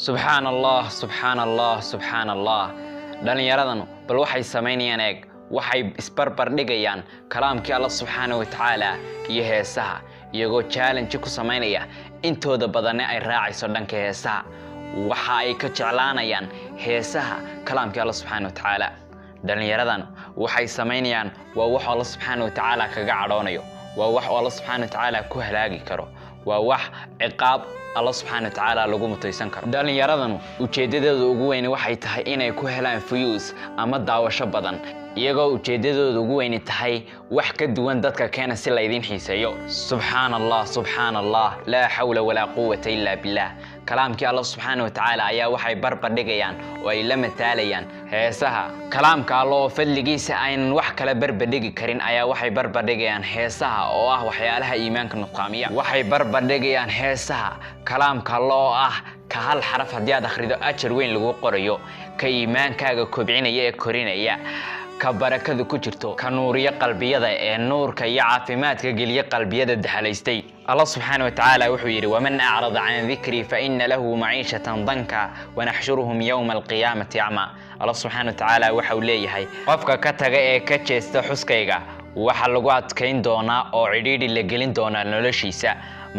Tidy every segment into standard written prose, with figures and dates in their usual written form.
subhanallah subhanallah subhanallah dhalinyaradan bal waxay sameynayaan eeg waxay isbarbar dhigayaan kalaamkii Allah subhanahu wa ta'ala iyo heesaha iyagoo challenge ku sameynaya intooda badan ay raacayso dhanka heesaha waxa ay ka jeclaanayaan heesaha kalaamkii Allah subhanahu wa ta'ala dhalinyaradan waxay sameynayaan waa wax Allah subhanahu wa ta'ala kaga cadhoonayo waa wax Allah subhanahu wa ta'ala ku halaagi karo waa wax ciqaab Allah subhanahu wa ta'ala lagu mutaysan karo dhalinyaradan ujeedadoodu ugu weyn waxay tahay inay ku helaan views ama daawasho badan iyagoo ujeedadoodu ugu weyn tahay wax ka duwan dadka keena si la idin xiiseeyo subhanallah subhanallah la hawla wala quwwata illa billah kalaamkii Allah subhanahu wa ta'ala ayaa waxay barbar dhigayaan oo ay la mataalayaan heesaha kalaamka Allah oo fadligiisa aynan wax kala barbar dhigi karin ayaa waxay barbar dhigayaan heesaha oo ah waxyaalaha iimaanka nuqaamiya waxay barbar dhigayaan heesaha kalaamka Allah oo ah ka hal xaraf hadii aad akhrido ajar weyn lagu qorayo ka iimaankaaga kobcinaya ee korinaya ka barakada ku jirto ka nuuriya qalbiyada ee nuurka iyo caafimaadka geliya qalbiyada dhaxalaystay Allah subhanahu wa ta'ala wuxuu yiri waman a'rada 'an dhikri fa inna lahu ma'ishatan danka wa nahshuruhum yawm al-qiyamati a'ma Allah subhanahu wa ta'ala wuxuu leeyahay qofka ka taga ee ka jeesta xuskayga waxa lagu adkeyn doonaa oo cidhiidhi la gelin doonaa noloshiisa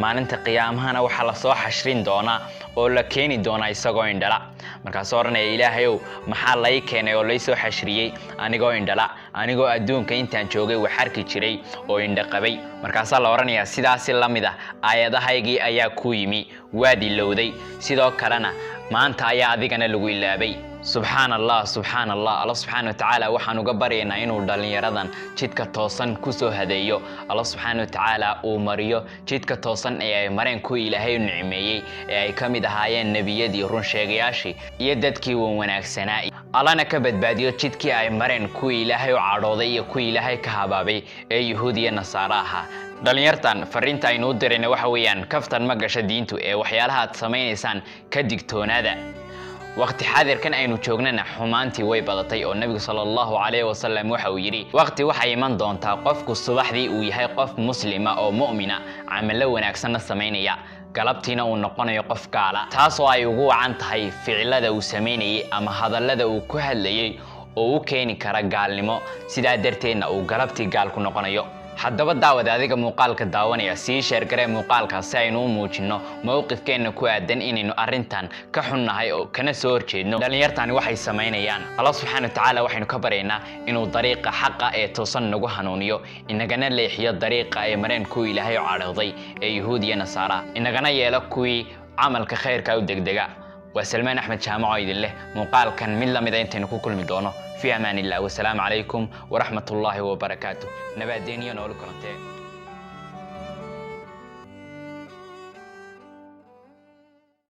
maalinta qiyaamahana waxa la soo xashrin doonaa oo la keeni doonaa isagoo indhala markaas oranay ilaahayow maxaa la ii keenay oo la ii soo xashriyay anigoo indhala anigoo adduunka intaan joogay wax arki jiray oo indha qabay markaas la oranayaa sidaas la mid ah aayadahaygii ayaa ku yimi waadi lowday sidoo kalena maanta ayaa adigana lagu ilaabay subhanallah subhanallah Allah subhanahu wa ta'ala waxaan uga baryaynaa inuu dhalinyaradan jidka toosan ku soo hadeeyo Allah subhanahu wa ta'ala uu mariyo jidka toosan ee ay mareen ku Ilaahay nicmeeyay ee ay kamid ahaayeen nabiyadii run sheegayaashii iyo dadkii wanaagsanaa Allahna ka badbaadiyo jidkii ay mareen ku Ilaahay oo cadhooday iyo ku Ilaahay ka habaabay ee Yahuudiya Nasaaraha dhalinyartan fariinta aynu u dirayna waxa weeyaan kaftan ma gasho diintu ee waxyaalaha aad sameeynaysan ka digtoonaada waqti xaadirkan aynu joognana xumaantii way badatay oo nabiga sallallahu alayhi wasallam waxa uu yiri waqti waxa iman doonta qofku subaxdii uu yahay qof muslima oo mu'mina amalo wanaagsan sameeynaya galabtiina uu noqonayo qof gaala taas oo ay ugu wacan tahay ficilada uu sameynayay ama hadallada uu ku hadlayay oo uu keeni kara gaalnimo sida darteedna uu galabtii gaal ku noqonayo haddaba daawada adiga muuqaalka daawanaya si share garee muuqaalka si aynu u muujino mowqifkeena ku aadan inaynu arintan ka xunnahay oo kana soo horjeedno dhalinyartani waxay sameynayaan Allah subhanahu wa ta'ala waxaynu ka bareynaa inuu dariiqa xaqa ee toosan nagu hanuuniyo inagana leexiyo dariiqa ay mareen ku Ilaahay oo cadhooday ee Yahuudiya Nasaara inagana yeelo kuwii amalka khayrka u degdega وسلمان أحمد شامع عيد الله مقال كان من لم يدين كل مدونه في أمان الله والسلام عليكم ورحمة الله وبركاته نبأ دينيا نقول كنتين